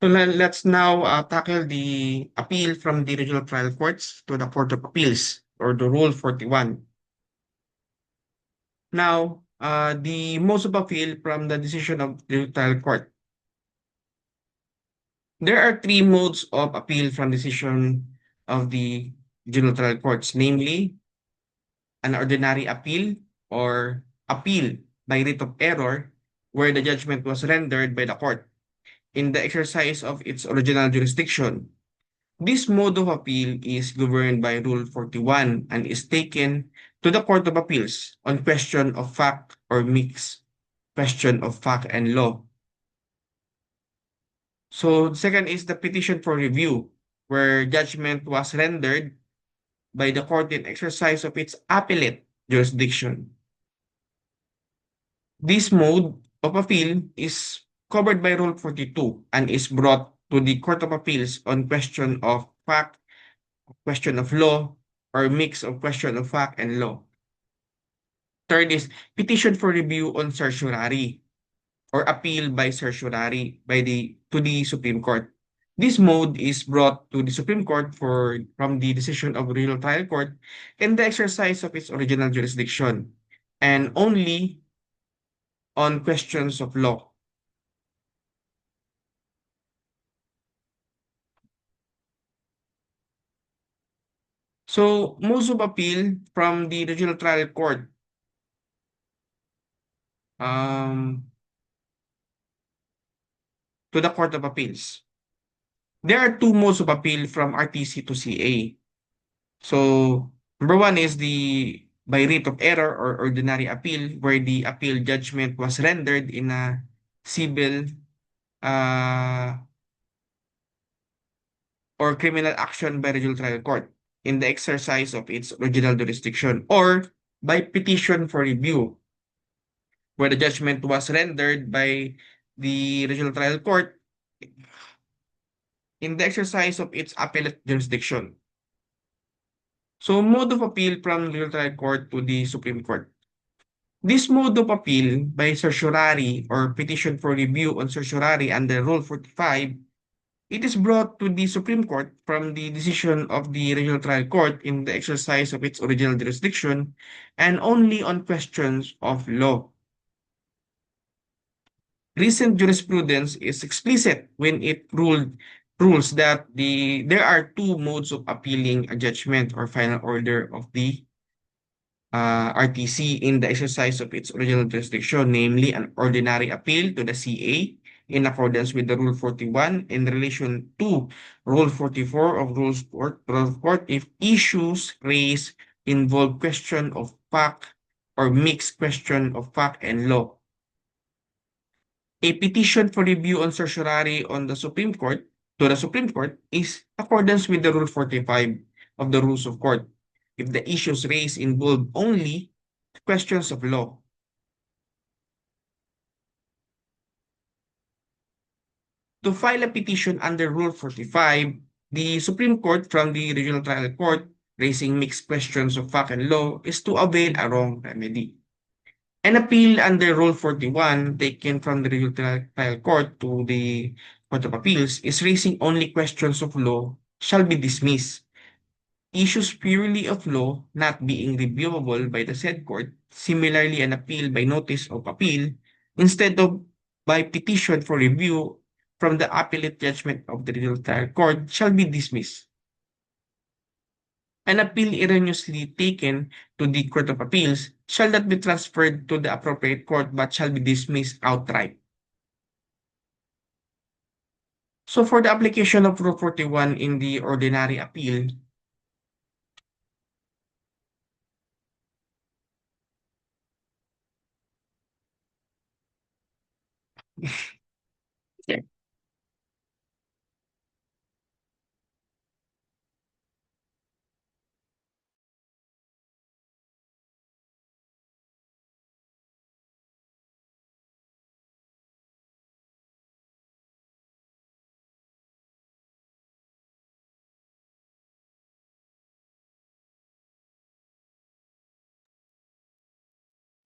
So let's now tackle the appeal from the regional trial courts to the Court of Appeals or the Rule 41. Now, the modes of appeal from the decision of the trial court. There are three modes of appeal from decision of the regional trial courts, namely an ordinary appeal or appeal by writ of error where the judgment was rendered by the court in the exercise of its original jurisdiction. This mode of appeal is governed by Rule 41 and is taken to the Court of Appeals on question of fact or mixed question of fact and law. So, the second is the petition for review, where judgment was rendered by the court in exercise of its appellate jurisdiction. This mode of appeal is covered by Rule 42 and is brought to the Court of Appeals on question of fact, question of law, or mix of question of fact and law. Third is petition for review on certiorari or appeal by certiorari to the Supreme Court. This mode is brought to the Supreme Court from the decision of regional trial court in the exercise of its original jurisdiction and only on questions of law. So, modes of appeal from the regional trial court. Um, to the Court of Appeals. There are two modes of appeal from RTC to CA. So, number one is the by writ of error or ordinary appeal, where the appeal judgment was rendered in a civil uh, or criminal action by regional trial court in the exercise of its original jurisdiction, or by petition for review, where the judgment was rendered by the regional trial court in the exercise of its appellate jurisdiction. So, mode of appeal from regional trial court to the Supreme Court. This mode of appeal by certiorari or petition for review on certiorari under Rule 45, it is brought to the Supreme Court from the decision of the regional trial court in the exercise of its original jurisdiction and only on questions of law. Recent jurisprudence is explicit when it rules that there are two modes of appealing a judgment or final order of the RTC in the exercise of its original jurisdiction, namely an ordinary appeal to the CA in accordance with the Rule 41 in relation to Rule 44 of Rule of Court if issues raised involve question of fact or mixed question of fact and law. A petition for review on certiorari on the Supreme Court to the Supreme Court is accordance with the Rule 45 of the Rules of Court if the issues raised involve only questions of law. To file a petition under Rule 45, the Supreme Court from the Regional Trial Court raising mixed questions of fact and law is to avail a wrong remedy. An appeal under Rule 41 taken from the Regional Trial Court to the Court of Appeals is raising only questions of law shall be dismissed. Issues purely of law not being reviewable by the said court, similarly an appeal by notice of appeal, instead of by petition for review from the appellate judgment of the regional trial court shall be dismissed. An appeal erroneously taken to the Court of Appeals shall not be transferred to the appropriate court but shall be dismissed outright. So for the application of Rule 41 in the ordinary appeal,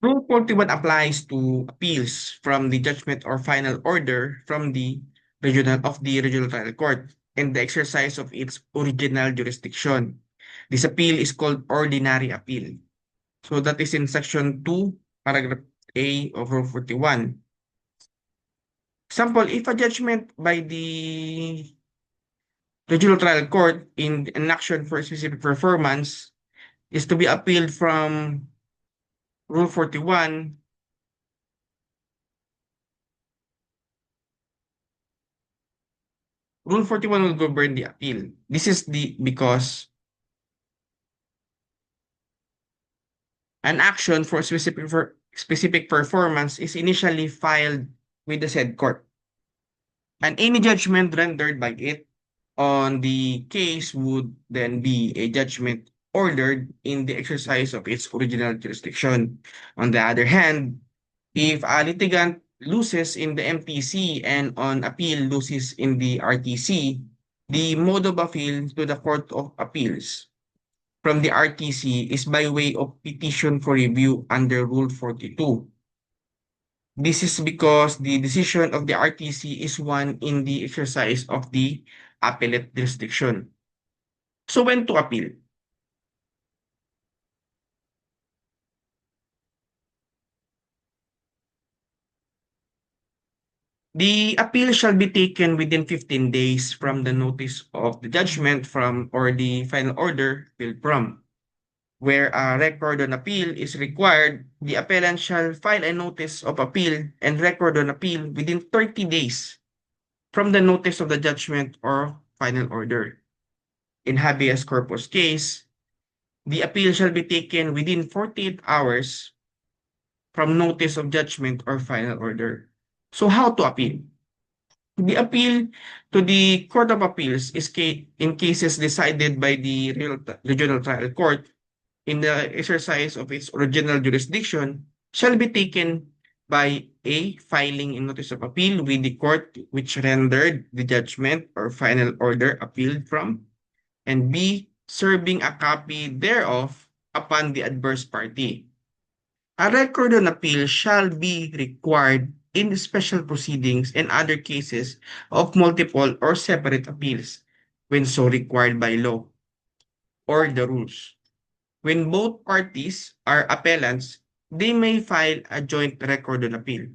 Rule 41 applies to appeals from the judgment or final order from the regional trial court and the exercise of its original jurisdiction. This appeal is called ordinary appeal. So that is in section 2, paragraph A of Rule 41. Example, if a judgment by the regional trial court in an action for specific performance is to be appealed from Rule 41, Rule 41 will govern the appeal. This is because an action for specific performance is initially filed with the said court. And any judgment rendered by it on the case would then be a judgment ordered in the exercise of its original jurisdiction. On the other hand, if a litigant loses in the MTC and on appeal loses in the RTC, the mode of appeal to the Court of Appeals from the RTC is by way of petition for review under Rule 42. This is because the decision of the RTC is one in the exercise of the appellate jurisdiction. So when to appeal? The appeal shall be taken within 15 days from the notice of the judgment from or the final order appealed from. Where a record on appeal is required, the appellant shall file a notice of appeal and record on appeal within 30 days from the notice of the judgment or final order. In habeas corpus case, the appeal shall be taken within 48 hours from notice of judgment or final order. So how to appeal? The appeal to the Court of Appeals is in cases decided by the regional trial court in the exercise of its original jurisdiction shall be taken by A, filing a notice of appeal with the court which rendered the judgment or final order appealed from, and B, serving a copy thereof upon the adverse party. A record on appeal shall be required in special proceedings and other cases of multiple or separate appeals when so required by law or the rules. When both parties are appellants, they may file a joint record on appeal.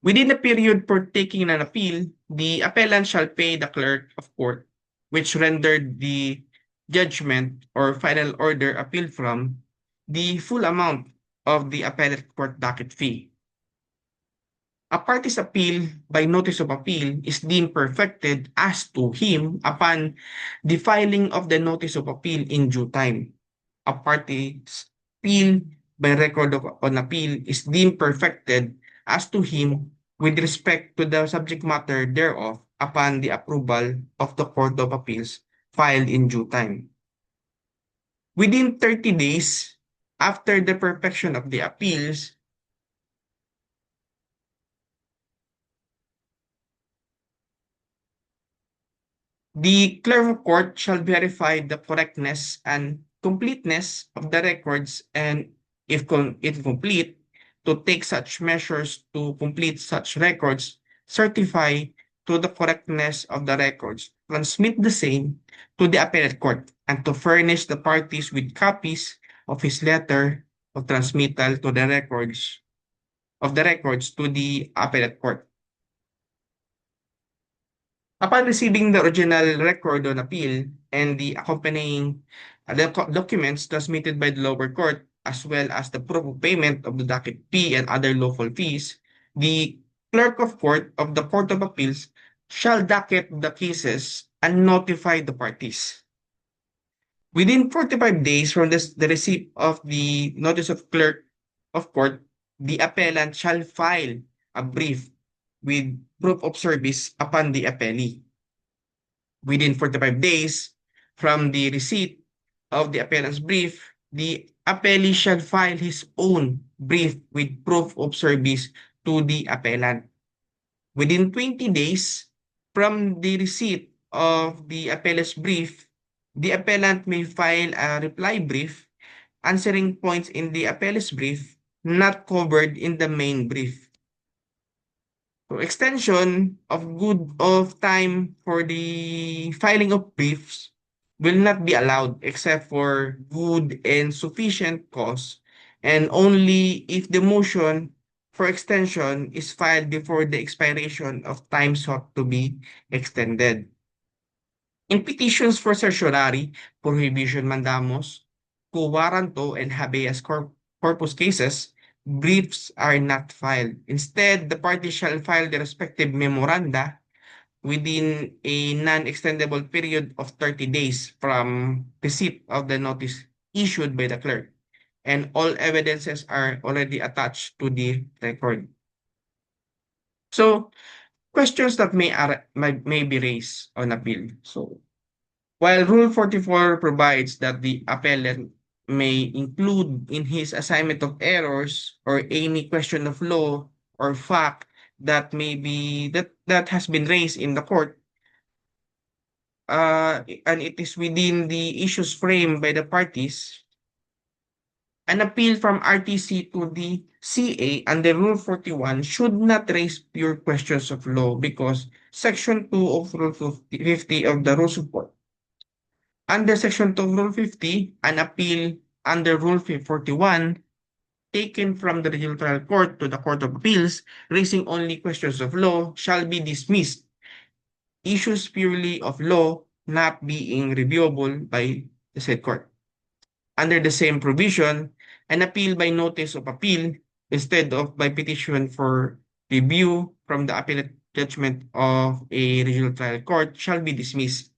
Within the period for taking an appeal, the appellant shall pay the clerk of court, which rendered the judgment or final order appealed from, the full amount of the appellate court docket fee. A party's appeal by notice of appeal is deemed perfected as to him upon the filing of the notice of appeal in due time. A party's appeal by record on appeal is deemed perfected as to him with respect to the subject matter thereof upon the approval of the Court of Appeals filed in due time. Within 30 days after the perfection of the appeals, the clerk of court shall verify the correctness and completeness of the records and, if complete, to take such measures to complete such records, certify to the correctness of the records, transmit the same to the appellate court, and to furnish the parties with copies of his letter of transmittal to the records to the appellate court. Upon receiving the original record on appeal and the accompanying documents transmitted by the lower court, as well as the proof of payment of the docket fee and other lawful fees, the clerk of court of the Court of Appeals shall docket the cases and notify the parties. Within 45 days from the receipt of the notice of clerk of court, the appellant shall file a brief with proof of service upon the appellee. Within 45 days from the receipt of the appellant's brief, the appellee shall file his own brief with proof of service to the appellant. Within 20 days from the receipt of the appellant's brief, the appellant may file a reply brief answering points in the appellant's brief not covered in the main brief. So extension of time for the filing of briefs will not be allowed except for good and sufficient cause, and only if the motion for extension is filed before the expiration of time sought to be extended. In petitions for certiorari, prohibition mandamus, quo warranto, and corpus cases, briefs are not filed. Instead, the parties shall file the respective memoranda within a non-extendable period of 30 days from receipt of the notice issued by the clerk, and all evidences are already attached to the record. So, questions that may be raised on appeal. So, while Rule 44 provides that the appellant may include in his assignment of errors or any question of law or fact that that has been raised in the court, and it is within the issues framed by the parties, an appeal from RTC to the CA under Rule 41 should not raise pure questions of law because Section 2 of Rule 50 of the Rules of Court. Under Section 2 of Rule 50, an appeal under Rule 41 taken from the Regional Trial Court to the Court of Appeals, raising only questions of law, shall be dismissed. Issues purely of law not being reviewable by the said court. Under the same provision, an appeal by notice of appeal instead of by petition for review from the appellate judgment of a regional trial court shall be dismissed.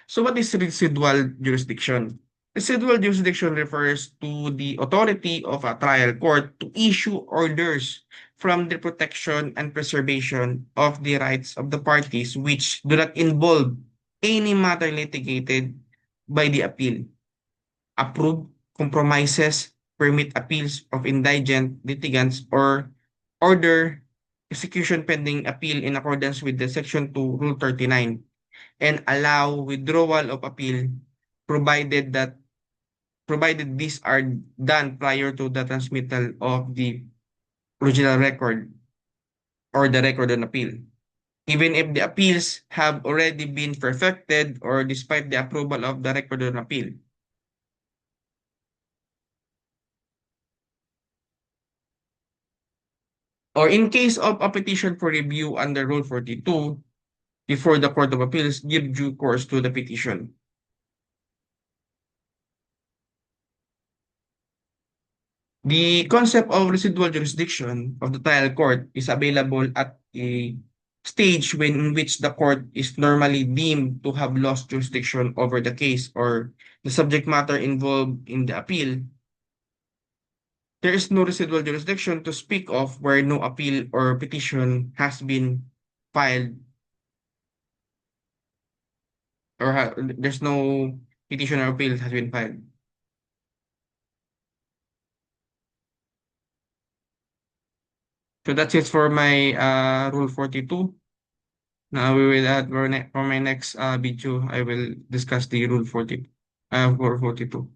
So what is residual jurisdiction? Residual jurisdiction refers to the authority of a trial court to issue orders from the protection and preservation of the rights of the parties which do not involve any matter litigated by the appeal, approve compromises, permit appeals of indigent litigants, or order execution pending appeal in accordance with the Section 2, Rule 39, and allow withdrawal of appeal provided that provided these are done prior to the transmittal of the original record or the record on appeal, even if the appeals have already been perfected or despite the approval of the record on appeal. Or in case of a petition for review under Rule 42, before the Court of Appeals, give due course to the petition. The concept of residual jurisdiction of the trial court is available at a stage in which the court is normally deemed to have lost jurisdiction over the case or the subject matter involved in the appeal. There is no residual jurisdiction to speak of where no appeal or petition has been filed, or there's no petition or appeal has been filed. So that's it for my Rule 42. Now we will add for my next video, I will discuss the Rule 40, for 42.